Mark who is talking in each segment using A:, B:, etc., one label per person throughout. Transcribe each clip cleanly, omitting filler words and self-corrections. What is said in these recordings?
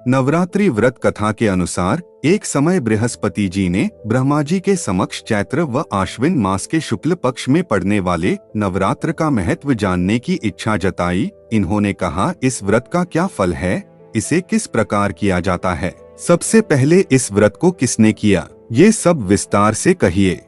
A: नवरात्रि व्रत कथा के अनुसार एक समय बृहस्पति जी ने ब्रह्मा जी के समक्ष चैत्र व आश्विन मास के शुक्ल पक्ष में पड़ने वाले नवरात्र का महत्व जानने की इच्छा जताई। इन्होंने कहा, इस व्रत का क्या फल है, इसे किस प्रकार किया जाता है, सबसे पहले इस व्रत को किसने किया, ये सब विस्तार से कहिए।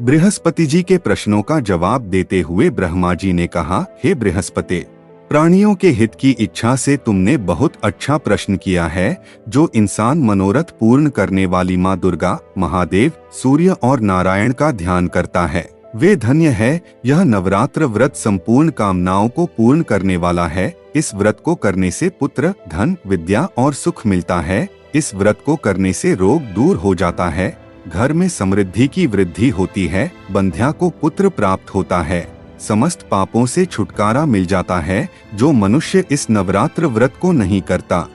A: बृहस्पति जी के प्रश्नों का जवाब देते हुए ब्रह्मा जी ने कहा, हे बृहस्पति, प्राणियों के हित की इच्छा से तुमने बहुत अच्छा प्रश्न किया है। जो इंसान मनोरथ पूर्ण करने वाली माँ दुर्गा, महादेव, सूर्य और नारायण का ध्यान करता है, वे धन्य है। यह नवरात्र व्रत संपूर्ण कामनाओं को पूर्ण करने वाला है। इस व्रत को करने से पुत्र, धन, विद्या और सुख मिलता है। इस व्रत को करने से रोग दूर हो जाता है, घर में समृद्धि की वृद्धि होती है, बंध्या को पुत्र प्राप्त होता है, समस्त पापों से छुटकारा मिल जाता है। जो मनुष्य इस नवरात्र व्रत को नहीं करता,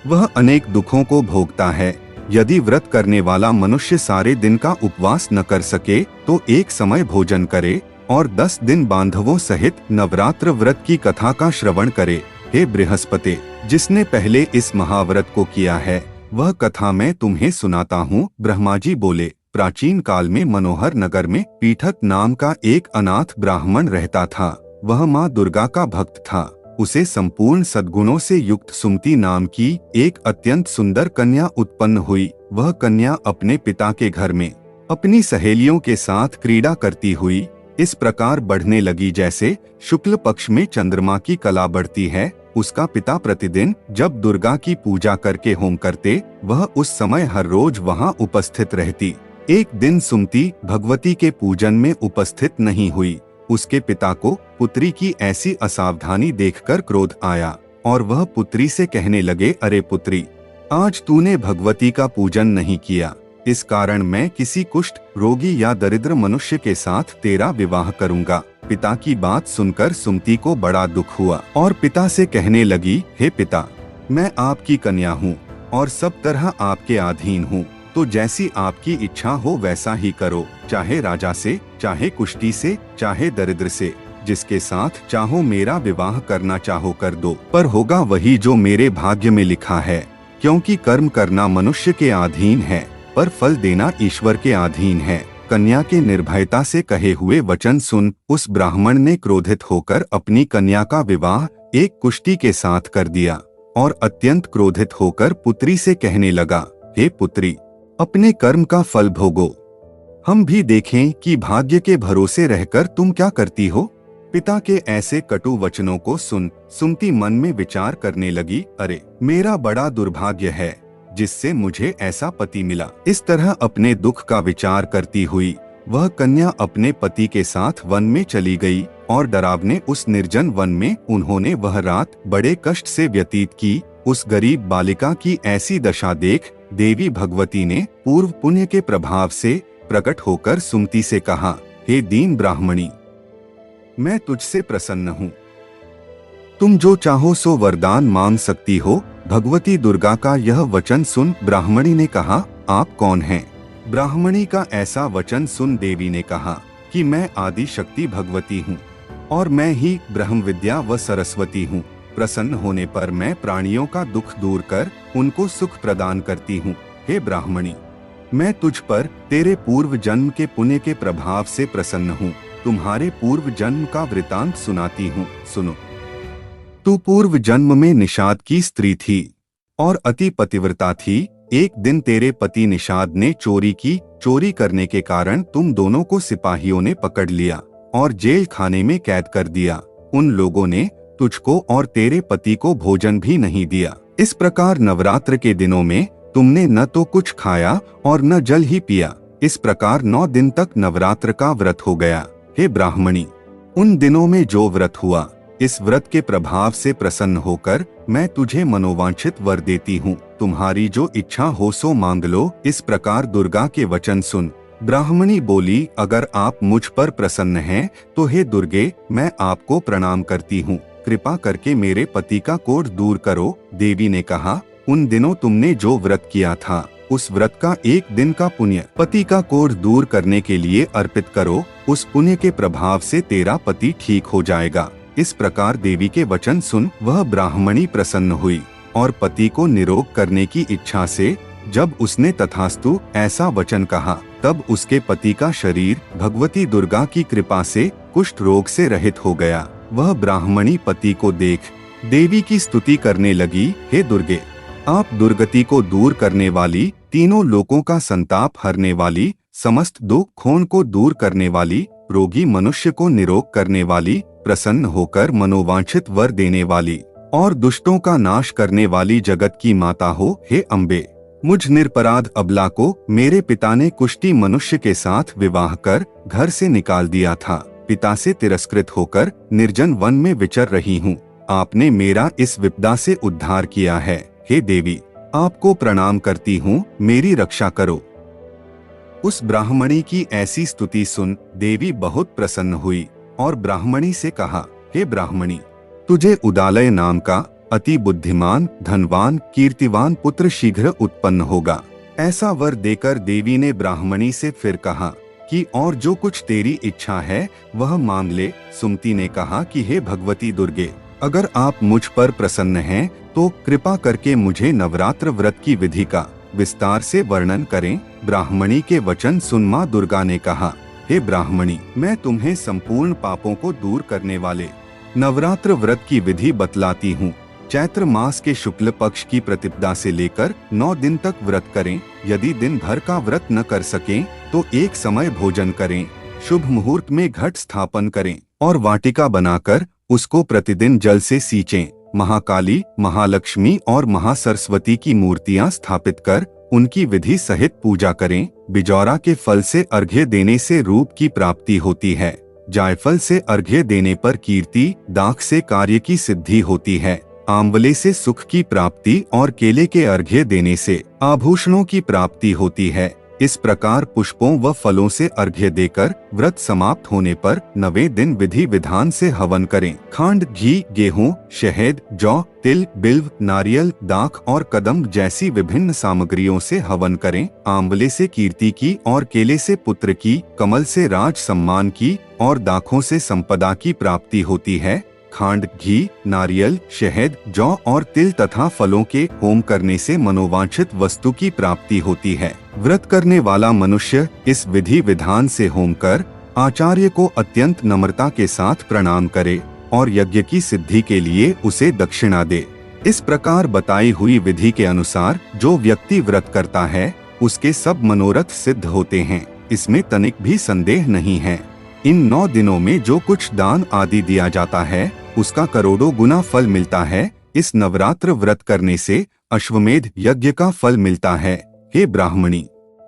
A: वह अनेक दुखों को भोगता है। यदि व्रत करने वाला मनुष्य सारे दिन का उपवास न कर सके तो एक समय भोजन करे और 10 दिन बांधवों सहित नवरात्र व्रत की कथा का श्रवण करे। हे बृहस्पति, जिसने पहले इस महाव्रत को किया है, वह कथा मैं तुम्हें सुनाता हूँ। ब्रह्मा जी बोले, प्राचीन काल में मनोहर नगर में पीठक नाम का एक अनाथ ब्राह्मण रहता था। वह माँ दुर्गा का भक्त था। उसे संपूर्ण सद्गुणों से युक्त सुमति नाम की एक अत्यंत सुंदर कन्या उत्पन्न हुई। वह कन्या अपने पिता के घर में अपनी सहेलियों के साथ क्रीड़ा करती हुई इस प्रकार बढ़ने लगी जैसे शुक्ल पक्ष में चंद्रमा की कला बढ़ती है। उसका पिता प्रतिदिन जब दुर्गा की पूजा करके होम करते, वह उस समय हर रोज वहां उपस्थित रहती। एक दिन सुमति भगवती के पूजन में उपस्थित नहीं हुई। उसके पिता को पुत्री की ऐसी असावधानी देखकर क्रोध आया और वह पुत्री से कहने लगे, अरे पुत्री, आज तूने भगवती का पूजन नहीं किया, इस कारण मैं किसी कुष्ठ रोगी या दरिद्र मनुष्य के साथ तेरा विवाह करूंगा। पिता की बात सुनकर सुमति को बड़ा दुख हुआ और पिता से कहने लगी, हे पिता, मैं आपकी कन्या हूँ और सब तरह आपके अधीन हूँ, तो जैसी आपकी इच्छा हो वैसा ही करो। चाहे राजा से, चाहे कुष्ठी से, चाहे दरिद्र से, जिसके साथ चाहो मेरा विवाह करना चाहो कर दो, पर होगा वही जो मेरे भाग्य में लिखा है। क्योंकि कर्म करना मनुष्य के अधीन है, पर फल देना ईश्वर के अधीन है। कन्या के निर्भयता से कहे हुए वचन सुन उस ब्राह्मण ने क्रोधित होकर अपनी कन्या का विवाह एक कुष्ठी के साथ कर दिया और अत्यंत क्रोधित होकर पुत्री से कहने लगा, हे पुत्री, अपने कर्म का फल भोगो, हम भी देखें कि भाग्य के भरोसे रहकर तुम क्या करती हो। पिता के ऐसे कटु वचनों को सुन सुमति मन में विचार करने लगी, अरे मेरा बड़ा दुर्भाग्य है जिससे मुझे ऐसा पति मिला। इस तरह अपने दुख का विचार करती हुई वह कन्या अपने पति के साथ वन में चली गई और डरावने उस निर्जन वन में उन्होंने वह रात बड़े कष्ट से व्यतीत की। उस गरीब बालिका की ऐसी दशा देख देवी भगवती ने पूर्व पुण्य के प्रभाव से प्रकट होकर सुमति से कहा, हे दीन ब्राह्मणी, मैं तुझसे प्रसन्न हूँ, तुम जो चाहो सो वरदान मांग सकती हो। भगवती दुर्गा का यह वचन सुन ब्राह्मणी ने कहा, आप कौन हैं? ब्राह्मणी का ऐसा वचन सुन देवी ने कहा कि मैं आदि शक्ति भगवती हूँ और मैं ही ब्रह्म विद्या व सरस्वती हूँ। प्रसन्न होने पर मैं प्राणियों का दुख दूर कर उनको सुख प्रदान करती हूँ। हे ब्राह्मणी, मैं तुझ पर तेरे पूर्व जन्म के पुण्य के प्रभाव से प्रसन्न हूँ। तुम्हारे पूर्व जन्म का वृतांत सुनाती हूँ, सुनो। तू पूर्व जन्म में निषाद की स्त्री थी और अति पतिव्रता थी। एक दिन तेरे पति निषाद ने चोरी की। चोरी करने के कारण तुम दोनों को सिपाहियों ने पकड़ लिया और जेल खाने में कैद कर दिया। उन लोगों ने तुझको और तेरे पति को भोजन भी नहीं दिया। इस प्रकार नवरात्र के दिनों में तुमने न तो कुछ खाया और न जल ही पिया। इस प्रकार 9 दिन तक नवरात्र का व्रत हो गया। हे ब्राह्मणी, उन दिनों में जो व्रत हुआ, इस व्रत के प्रभाव से प्रसन्न होकर मैं तुझे मनोवांछित वर देती हूँ। तुम्हारी जो इच्छा हो सो मांग लो। इस प्रकार दुर्गा के वचन सुन ब्राह्मणी बोली, अगर आप मुझ पर प्रसन्न हैं तो हे दुर्गे, मैं आपको प्रणाम करती हूँ। कृपा करके मेरे पति का कोढ़ दूर करो। देवी ने कहा, उन दिनों तुमने जो व्रत किया था, उस व्रत का एक दिन का पुण्य पति का कोढ़ दूर करने के लिए अर्पित करो। उस पुण्य के प्रभाव से तेरा पति ठीक हो जाएगा। इस प्रकार देवी के वचन सुन वह ब्राह्मणी प्रसन्न हुई और पति को निरोग करने की इच्छा से जब उसने तथास्तु ऐसा वचन कहा, तब उसके पति का शरीर भगवती दुर्गा की कृपा से कुष्ठ रोग से रहित हो गया। वह ब्राह्मणी पति को देख देवी की स्तुति करने लगी, हे दुर्गे, आप दुर्गति को दूर करने वाली, तीनों लोकों का संताप हरने वाली, समस्त दुखों को दूर करने वाली, रोगी मनुष्य को निरोग करने वाली, प्रसन्न होकर मनोवांछित वर देने वाली और दुष्टों का नाश करने वाली जगत की माता हो, हे अम्बे। मुझ निरपराध अबला को मेरे पिता ने कुष्ठी मनुष्य के साथ विवाह कर घर से निकाल दिया था। पिता से तिरस्कृत होकर निर्जन वन में विचर रही हूँ। आपने मेरा इस विपदा से उद्धार किया है, हे देवी, आपको प्रणाम करती हूँ, मेरी रक्षा करो। उस ब्राह्मणी की ऐसी स्तुति सुन देवी बहुत प्रसन्न हुई और ब्राह्मणी से कहा, हे ब्राह्मणी, तुझे उदालय नाम का अति बुद्धिमान, धनवान, कीर्तिवान पुत्र शीघ्र उत्पन्न होगा। ऐसा वर देकर देवी ने ब्राह्मणी से फिर कहा कि और जो कुछ तेरी इच्छा है वह मांग ले। सुमति ने कहा कि हे भगवती दुर्गे, अगर आप मुझ पर प्रसन्न हैं तो कृपा करके मुझे नवरात्र व्रत की विधि का विस्तार से वर्णन करें। ब्राह्मणी के वचन सुन मां दुर्गा ने कहा, हे ब्राह्मणी, मैं तुम्हें संपूर्ण पापों को दूर करने वाले नवरात्र व्रत की विधि बतलाती हूँ। चैत्र मास के शुक्ल पक्ष की प्रतिपदा से लेकर 9 दिन तक व्रत करें। यदि दिन भर का व्रत न कर सकें तो एक समय भोजन करें। शुभ मुहूर्त में घट स्थापन करें और वाटिका बनाकर उसको प्रतिदिन जल से सींचें। महाकाली, महालक्ष्मी और महासरस्वती की मूर्तियां स्थापित कर उनकी विधि सहित पूजा करें। बिजौरा के फल से अर्घ्य देने से रूप की प्राप्ति होती है। जायफल से अर्घ्य देने पर कीर्ति, दाख से कार्य की सिद्धि होती है। आंवले से सुख की प्राप्ति और केले के अर्घ्य देने से आभूषणों की प्राप्ति होती है। इस प्रकार पुष्पों व फलों से अर्घ्य देकर व्रत समाप्त होने पर 9वें दिन विधि विधान से हवन करें। खांड, घी, गेहूं, शहद, जौ, तिल, बिल्व, नारियल, दाख और कदम जैसी विभिन्न सामग्रियों से हवन करें। आंवले से कीर्ति की और केले से पुत्र की, कमल से राज सम्मान की और दाखों से संपदा की प्राप्ति होती है। खांड, घी, नारियल, शहद, जौ और तिल तथा फलों के होम करने से मनोवांछित वस्तु की प्राप्ति होती है। व्रत करने वाला मनुष्य इस विधि विधान से होम कर आचार्य को अत्यंत नम्रता के साथ प्रणाम करे और यज्ञ की सिद्धि के लिए उसे दक्षिणा दे। इस प्रकार बताई हुई विधि के अनुसार जो व्यक्ति व्रत करता है उसके सब मनोरथ सिद्ध होते हैं। इसमें तनिक भी संदेह नहीं है। इन 9 दिनों में जो कुछ दान आदि दिया जाता है उसका करोड़ों गुना फल मिलता है। इस नवरात्र व्रत करने से अश्वमेध यज्ञ का फल मिलता है। हे ब्राह्मणी,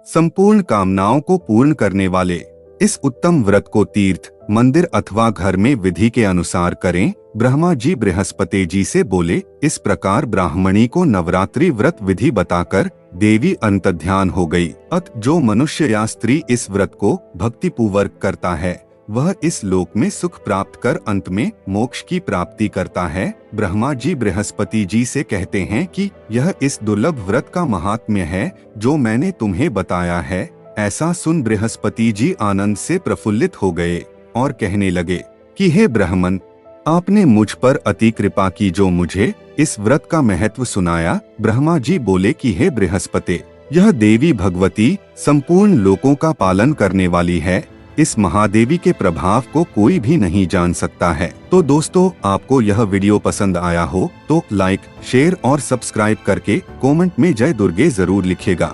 A: संपूर्ण कामनाओं को पूर्ण करने वाले इस उत्तम व्रत को तीर्थ, मंदिर अथवा घर में विधि के अनुसार करें। ब्रह्मा जी बृहस्पति जी से बोले। इस प्रकार ब्राह्मणी को नवरात्रि व्रत विधि बताकर देवी अंतर्ध्यान हो गई। अत जो मनुष्य या स्त्री इस व्रत को भक्तिपूर्वक करता है वह इस लोक में सुख प्राप्त कर अंत में मोक्ष की प्राप्ति करता है। ब्रह्मा जी बृहस्पति जी से कहते हैं कि यह इस दुर्लभ व्रत का महात्म्य है जो मैंने तुम्हें बताया है। ऐसा सुन बृहस्पति जी आनंद से प्रफुल्लित हो गए और कहने लगे कि हे ब्राह्मण, आपने मुझ पर अति कृपा की जो मुझे इस व्रत का महत्व सुनाया। ब्रह्मा जी बोले कि हे बृहस्पति, यह देवी भगवती संपूर्ण लोकों का पालन करने वाली है। इस महादेवी के प्रभाव को कोई भी नहीं जान सकता है। तो दोस्तों, आपको यह वीडियो पसंद आया हो तो लाइक, शेयर और सब्सक्राइब करके कमेंट में जय दुर्गे जरूर लिखिएगा।